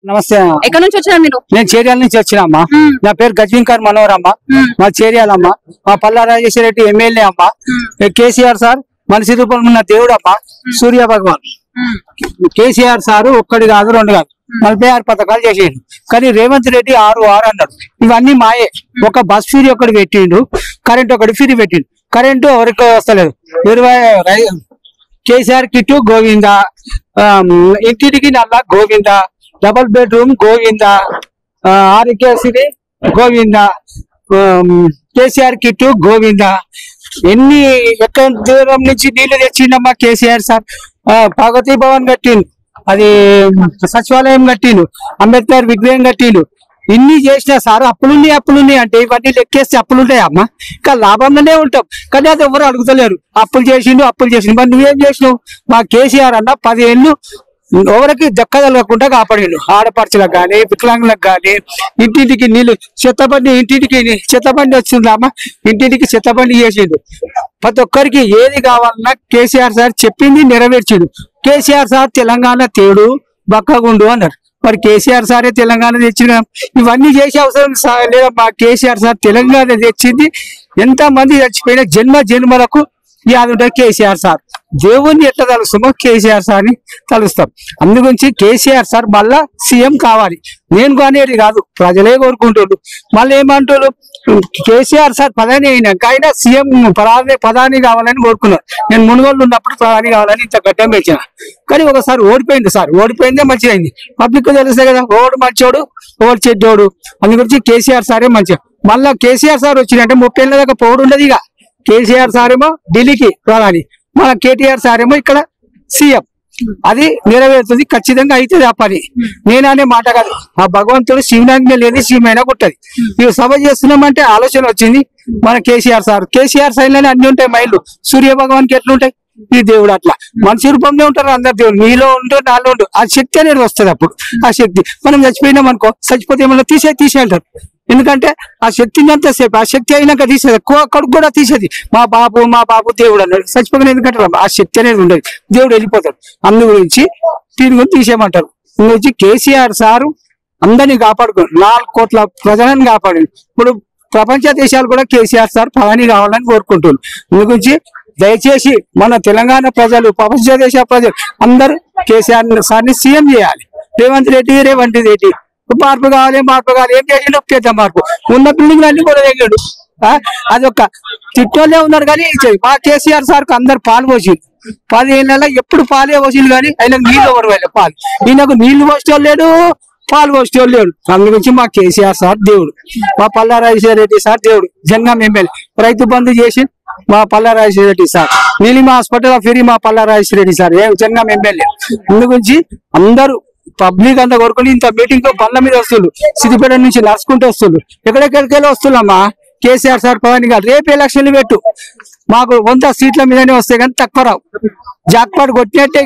నమస్తే. ఎక్కడ నుంచి వచ్చారు మీరు? నేను చేర్యాల నుంచి వచ్చినమ్మా. నా పేరు గజవింకర్ మనోహర్ అమ్మ. మా చేర్యాలమ్మ. మా పల్లా రాజేశ్వర రెడ్డి ఎమ్మెల్యే అమ్మ. కేసీఆర్ సార్ మనిషి రూపంలో ఉన్న దేవుడు అమ్మ. సూర్య భగవాన్. కేసీఆర్ సారు ఒక్కడి కాదు రెండు కాదు 46 పథకాలు చేసిండు. కానీ రేవంత్ రెడ్డి 6 అన్నాడు. ఇవన్నీ మాయే. ఒక బస్ ఫీరీ ఒకటి పెట్టిండు, కరెంట్ ఒకటి ఫీరీ పెట్టిండు. కరెంటు ఎవరికి వస్తలేదు. 20 కేసీఆర్ కిట్టు గోవింద, ఇంటికి నల్ల గోవింద, డబుల్ బెడ్రూమ్ గోవింద, ఆరోగ్యశ్రీ గోవింద, కేసీఆర్ కిట్టు గోవింద. ఎన్ని ఎక్కడ దూరం నుంచి నీళ్లు తెచ్చిండమ్మా కేసీఆర్ సార్. ప్రగతి భవన్ కట్టిండు, అది సచివాలయం కట్టిండు, అంబేద్కర్ విగ్రహం కట్టిండు. ఇన్ని చేసిన సార్ అప్పులున్నాయి అంటే ఇవన్నీ లెక్కేస్తే అప్పులుంటాయి అమ్మా. ఇంకా లాభంలోనే ఉంటాం. కానీ అది ఎవరు అడుగుతలేరు. అప్పులు చేసిండు మరి నువ్వేం చేసినావు? మా కేసీఆర్ అన్న 10 ఏళ్ళు ఎవరికి దక్కదలకుండా కాపాడిండు. ఆడపడుచులకు కానీ వికలాంగులకు కానీ ఇంటింటికి నీళ్లు చెత్తబండి, ఇంటింటికి చెత్తబండి వచ్చిందమ్మా. ఇంటింటికి చెత్తబండి చేసిండు. ప్రతి ఒక్కరికి ఏది కావాలన్నా కేసీఆర్ సార్ చెప్పింది నెరవేర్చిండు. కేసీఆర్ సార్ తెలంగాణ తేడు బక్కగుండు అన్నారు. మరి కేసీఆర్ సారే తెలంగాణ తెచ్చిన. ఇవన్నీ చేసే అవసరం లేదమ్మా. కేసీఆర్ సార్ తెలంగాణ తెచ్చింది. ఎంత మంది చచ్చిపోయిన జన్మలకు యాది ఉంటుంది కేసీఆర్ సార్. దేవుణ్ణి ఎట్లా తలుస్తామో కేసీఆర్ సార్ని తలుస్తాం. అందుగురించి కేసీఆర్ సార్ మళ్ళా సీఎం కావాలి. నేను కానేది కాదు, ప్రజలే కోరుకుంటున్నారు. మళ్ళీ ఏమంటారు? కేసీఆర్ సార్ ప్రధాని అయినాక ఆయన సీఎం ప్రధాని కావాలని కోరుకున్నారు. నేను మునుగోళ్ళు ఉన్నప్పుడు ప్రధాని కావాలని ఇంత గడ్డం పెంచిన. కానీ ఒకసారి ఓడిపోయింది సార్. ఓడిపోయిందే మంచిదైంది. పబ్లిక్ తెలుస్తాయి కదా, ఓడు మంచోడు ఓడు చెడ్డోడు. అందుగురించి కేసీఆర్ సారే మంచిగా. మళ్ళా కేసీఆర్ సార్ వచ్చిందంటే 30 ఏళ్ళ దాకా పోడు ఉండదు. ఇక కేసీఆర్ సారేమో ఢిల్లీకి ప్రధాని, మన కేటీఆర్ సారేమో ఇక్కడ సీఎం. అది నెరవేరుతుంది, ఖచ్చితంగా అవుతుంది ఆ పని. నేననే మాట కాదు, ఆ భగవంతుడు శివనాజ్ఞ లేని శివమైనా కుట్టది. ఇవి సభ చేస్తున్నామంటే ఆలోచన వచ్చింది మన కేసీఆర్ సార్. కేసీఆర్ సైన్లోనే అన్ని ఉంటాయి మైళ్ళు. సూర్య భగవాన్కి ఎట్లుంటాయి? ఈ దేవుడు అట్లా మనిషి రూపంలో ఉంటారు అందరు దేవుడు. మీలో ఉంటూ నాలో ఉంటూ ఆ శక్తి అనేది వస్తుంది. అప్పుడు ఆ శక్తి మనం చచ్చిపోయినాం అనుకో, చచ్చిపోతే ఏమన్నా తీసేంటారు. ఎందుకంటే ఆ శక్తిని అంతసేపు, ఆ శక్తి అయినాక తీసేది. కొడుకు కూడా తీసేది. మా బాబు దేవుడు అన్నాడు. చచ్చిపోయిన ఎందుకంటే ఆ శక్తి అనేది ఉండదు, దేవుడు వెళ్ళిపోతాడు. అందు గురించి దీని గురించి తీసేయమంటారు. గురించి కేసీఆర్ సారు అందరినీ కాపాడుకో, 4 కోట్ల ప్రజలను కాపాడు. ఇప్పుడు ప్రపంచ దేశాలు కూడా కేసీఆర్ సార్ ప్రధాని కావాలని కోరుకుంటున్నారు. అందు గురించి దయచేసి మన తెలంగాణ ప్రజలు, ప్రపంచ దేశ ప్రజలు అందరూ కేసీఆర్ సార్ని సీఎం చేయాలి. రేవంత్ రెడ్డి మార్పు కావాలి. ఏం చేసిండు? పెద్ద మార్పు. ఉన్న బిల్డింగ్లు అన్ని కూడా తెగాడు. అది ఒక తిట్టోళ్ళే ఉన్నారు. కానీ మా కేసీఆర్ సార్ కు అందరు పాలు పోసిండు. 10 ఏళ్ళ ఎప్పుడు పాలే పోసిండు. కానీ ఆయనకు నీళ్ళు ఎవరు వెళ్ళే పాలు. ఈయనకు నీళ్లు పోసేవాళ్ళు లేడు, పాలు పోసేవాళ్ళు లేడు. అందుగురించి మా కేసీఆర్ సార్ దేవుడు. మా పల్లా రాజేశ్వర రెడ్డి సార్ దేవుడు. జంగం ఎమ్మెల్యే రైతు బంధు చేసి మా పల్లా రాజేశ్వర రెడ్డి సార్. నీలిమ హాస్పిటల్ ఫిరి మా పల్లా రాజేశ్వర రెడ్డి సార్ జంగం ఎమ్మెల్యే. అందుగురించి అందరూ పబ్లిక్ అంతా కోరుకుని ఇంత మీటింగ్ బండ్ల మీద వస్తున్నారు. సిద్దిపేట నుంచి నడుచుకుంటూ వస్తున్నారు. ఎక్కడెక్కడికెళ్ళి వస్తున్నామ్మా. కేసీఆర్ సార్ ప్రధాని కాదు. రేపు ఎలక్షన్లు పెట్టు, మాకు 100 సీట్ల మీదనే వస్తాయి కానీ తక్కువ రావు. జాక్పాట్ కొట్టినట్టే.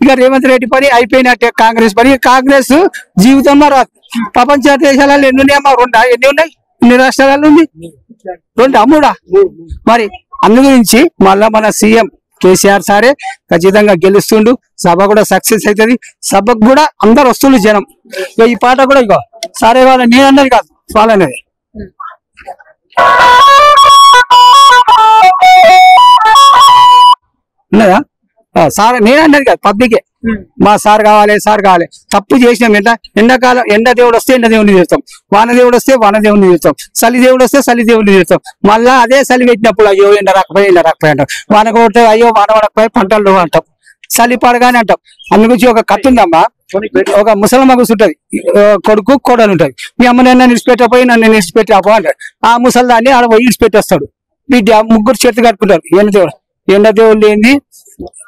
ఇక రేవంత్ రెడ్డి పని అయిపోయినట్టే. కాంగ్రెస్ పని, కాంగ్రెస్ జీవితంలో రాదు. ప్రపంచ దేశాలలో ఎన్ని ఉన్నాయమ్మా? 2 ఎన్ని ఉన్నాయి? ఎన్ని రాష్ట్రాలలో ఉంది? 2 3 మరి అందు గురించి మళ్ళా మన సీఎం కేసీఆర్ సారే ఖచ్చితంగా గెలుస్తుండు. సభ కూడా సక్సెస్ అవుతుంది. సభకు కూడా అందరు వస్తుండ్రు జనం. ఇక ఈ పాట కూడా ఇగో సారే వాళ్ళ నేను అన్నది కాదు, వాళ్ళనేది ఉన్నదా? సార్ నేను అన్నది కాదు, పబ్లికే. మా సార్ కావాలి తప్పు చేసినాం. ఎండాకాలం ఎండ దేవుడు వస్తే ఎండ దేవుడిని తీరుతాం, వాన దేవుడు వస్తే వాన దేవుడిని తీరుతాం, చలి దేవుడు వస్తే చలి దేవుడిని తీరుతాం. మళ్ళా అదే చలి పెట్టినప్పుడు అయ్యో ఎండ రాకపోయి అంటాం, వాన కొడితే అయ్యో వాన పడకపోయి పంటలు అంటాం, చలి పడగానే అంటాం. అందుగురించి ఒక కథ ఉందమ్మా. ఒక ముసలమ్మ కూర్చుంటది, కొడుకు కోడలు ఉంటది. మీ అమ్మ నన్ను నిడిచిపెట్టపోయి నన్ను నిడిచిపెట్టాపో అంటాడు. ఆ ముసలిదాన్ని ఆడ పోయి ఇడిచిపెట్టేస్తాడు. బిడ్డ ముగ్గురు చేతులు కట్టుకుంటారు. ఎండ దేవుడు లేని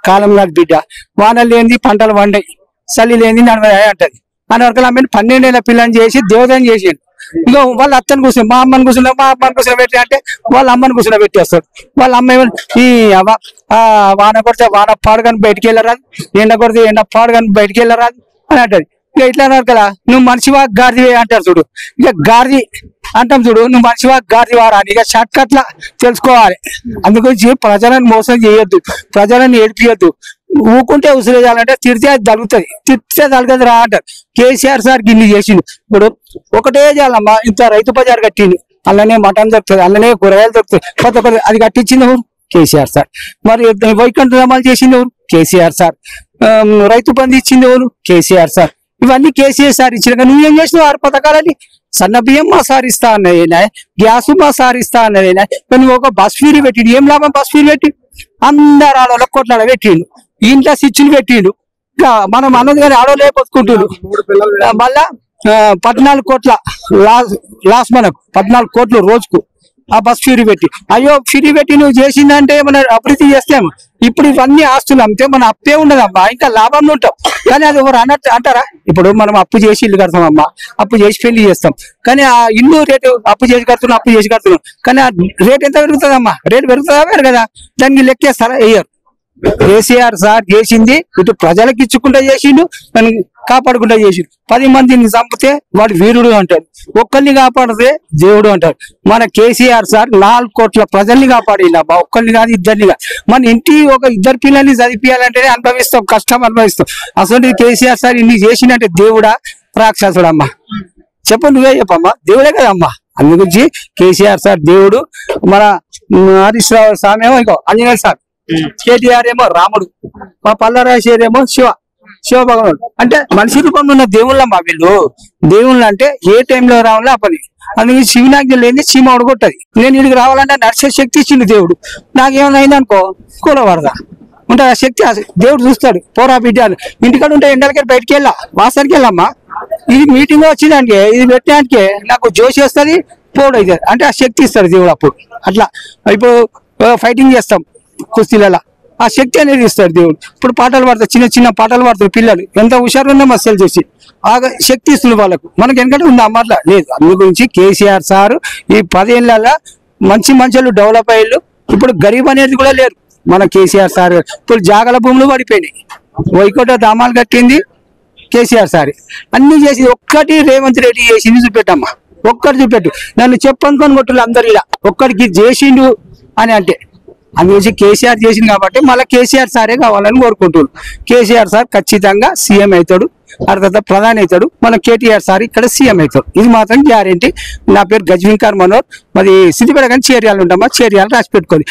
కాలం కాదు బిడ్డ, వానలు లేని పంటలు వండాయి, చలి లేని నడవదాయి అంటది. అని వరకు ఆమె 12 ఏళ్ళ పిల్లని చేసి దేవతని చేసిండు. ఇక వాళ్ళ అత్తని కూర్చుని మా అమ్మని కూర్చుని పెట్టి అంటే వాళ్ళ అమ్మని కూర్చుని పెట్టేస్తాడు. వాళ్ళ అమ్మ ఈ వాన కొడితే వాన పాడుగాని బయటికి వెళ్ళరాదు, ఎండ కొడితే ఎండ పాడుగాని బయటికి వెళ్ళరాదు అని అంటది. ఇక ఇట్లా అన్నారు కదా, నువ్వు మనిషివా గాడిదివే అంటారు చూడు. ఇక గాడిది అంటాం చూడు, నువ్వు మనిషివా గాడిది వారా అని ఇక షార్ట్ కట్లా తెలుసుకోవాలి. అందుగురించి ప్రజలను మోసం చేయొద్దు, ప్రజలను ఏడిపియొద్దు. ఊకుంటే ఉసురు చేయాలంటే తిడితే అది తగ్గుతుంది, తిడితే తగ్గదు రా అంటారు. కేసీఆర్ సార్ గిన్ని చేసిండు. ఇప్పుడు ఒకటే చేయాలమ్మా, ఇంత రైతు బజార్ కట్టిండు, అలానే మటన్ దొరుకుతుంది, అలానే కూరగాయలు దొరుకుతాయి, కొత్త కొత్త అది కట్టించింది ఎవరు? కేసీఆర్ సార్. మరి వైకుంఠ అమలు చేసింది ఎవరు? కేసీఆర్ సార్. రైతు బంధు ఇచ్చింది ఎవరు? కేసీఆర్ సార్. ఇవన్నీ కేసీఆర్ సార్ ఇచ్చిన. నువ్వేం చేసినావు? 6 పథకాలని సన్న బియ్యం మా సార్ ఇస్తా అన్నదేనా, గ్యాస్ మా సార్ ఇస్తా అన్నదేనా, నువ్వు ఒక బస్ ఫీరీ పెట్టిండు. ఏం లాభం బస్ ఫీరీ పెట్టి? అందరు ఆడవాళ్ళ కోట్లాడ పెట్టిండు, ఇంట్లో స్విచ్లు పెట్టిండు. మనం అన్నది కానీ ఆడవాళ్ళే బతుకుంటుండ్రు. మళ్ళా 14 కోట్ల లాస్ మనకు, 14 కోట్లు రోజుకు ఆ బస్ ఫ్రీ పెట్టి. అయ్యో ఫ్రీ పెట్టి నువ్వు చేసిందంటే మన అభివృద్ధి చేస్తాము. ఇప్పుడు ఇవన్నీ ఆస్తులు అమ్మితే మన అప్పే ఉండదమ్మా, ఇంకా లాభంలో ఉంటాం. కానీ అది ఎవరు అన్నట్టు అంటారా? ఇప్పుడు మనం అప్పు చేసి ఇల్లు కడతామమ్మా, అప్పు చేసి పెళ్లి చేస్తాం, కానీ ఆ ఇల్లు రేటు అప్పు చేసి కడుతున్నాం, కానీ ఆ రేట్ ఎంత పెరుగుతుందమ్మా? రేటు పెరుగుతుందా పెరగదా? దానికి లెక్కేస్తారా? వేయరు. కేసీఆర్ సార్ చేసింది ఇటు ప్రజలకు ఇచ్చుకుంటా చేసిండు, దాన్ని కాపాడుకుంటా చేసిండు. 10 మందిని చంపితే వాడు వీరుడు అంటాడు, ఒక్కరిని కాపాడితే దేవుడు అంటాడు. మన కేసీఆర్ సార్ 4 కోట్ల ప్రజల్ని కాపాడిండు అబ్బా, ఒక్కరిని కాదు ఇద్దరిని కాదు. మన ఇంటి ఒక 2 పిల్లల్ని చదివించాలంటేనే అనుభవిస్తాం, కష్టం అనుభవిస్తాం. అసలు కేసీఆర్ సార్ ఇన్ని చేసిందంటే దేవుడా రాక్షసుడమ్మా? చెప్పు, నువ్వే చెప్పమ్మా. దేవుడే కదమ్మా. అందుగురించి కేసీఆర్ సార్ దేవుడు. మన హరీష్ రావు స్వామి ఏమో ఇంకో ఆంజనేయ సార్, కేటీఆర్ ఏమో రాముడు, మా పల్లరాజేశ్వరి ఏమో శివ భగవానుడు. అంటే మనిషి రూపంలో ఉన్న దేవుళ్ళమ్మా వీళ్ళు. దేవుళ్ళు అంటే ఏ టైంలో రావాలో ఆ పని. అందుకే శివనాజ్ఞ లేని చీమ ఒడగొట్టది. నేను ఇడికి రావాలంటే నడిచే శక్తి ఇచ్చింది దేవుడు. నాకేమైనా అయిందనుకో కూలవరదా ఉంటుంది ఆ శక్తి. దేవుడు చూస్తాడు. పోరా బిడ్డ ఇంటికాడ ఉంటే ఎండలకి బయటికి వెళ్ళా, వాసరికి వెళ్ళమ్మా. ఇది మీటింగ్ వచ్చిందానికి, ఇది పెట్టడానికి నాకు జోషి వస్తుంది, పోడు అవుతుంది. అంటే ఆ శక్తి ఇస్తాడు దేవుడు అప్పుడు. అట్లా ఇప్పుడు ఫైటింగ్ చేస్తాం కుస్తీలలో, ఆ శక్తి అనేది ఇస్తాడు దేవుడు. ఇప్పుడు పాటలు పాడతారు, చిన్న చిన్న పాటలు పాడతారు పిల్లలు, ఎంత హుషారు ఉందో మస్తలు చేసి ఆ శక్తి ఇస్తుంది వాళ్ళకు. మనకి ఎందుకంటే ఉందా అమ్మట్లా లేదు. అందు గురించి కేసీఆర్ సార్ ఈ 10 ఏళ్ళ మంచి మంచి డెవలప్ అయ్యారు. ఇప్పుడు గరీబ్ అనేది కూడా లేరు మన కేసీఆర్ సార్. ఇప్పుడు జాగల భూములు పడిపోయినాయి, వైకోట ధామాలు కట్టింది కేసీఆర్ సార్. అన్ని చేసి ఒక్కటి రేవంత్ రెడ్డి చేసింది చూపెట్టమ్మా, ఒక్కటి చూపెట్టు. నన్ను చెప్పనుకొని కొట్టులు అందరు ఇలా ఒక్కడికి చేసిండు అని అంటే. అందుగురించి కేసీఆర్ చేసింది కాబట్టి మళ్ళీ కేసీఆర్ సారే కావాలని కోరుకుంటున్నారు. కేసీఆర్ సార్ ఖచ్చితంగా సీఎం అవుతాడు, ఆ తర్వాత ప్రధాని అవుతాడు. మన కేటీఆర్ సార్ ఇక్కడ సీఎం అవుతాడు, ఇది మాత్రం గ్యారెంటీ. నా పేరు గజ్వింకర్ మనోహర్, మరి సిద్దిపేట కానీ చేరియాలు ఉంటామా, చేరియాలు రాసి పెట్టుకోండి.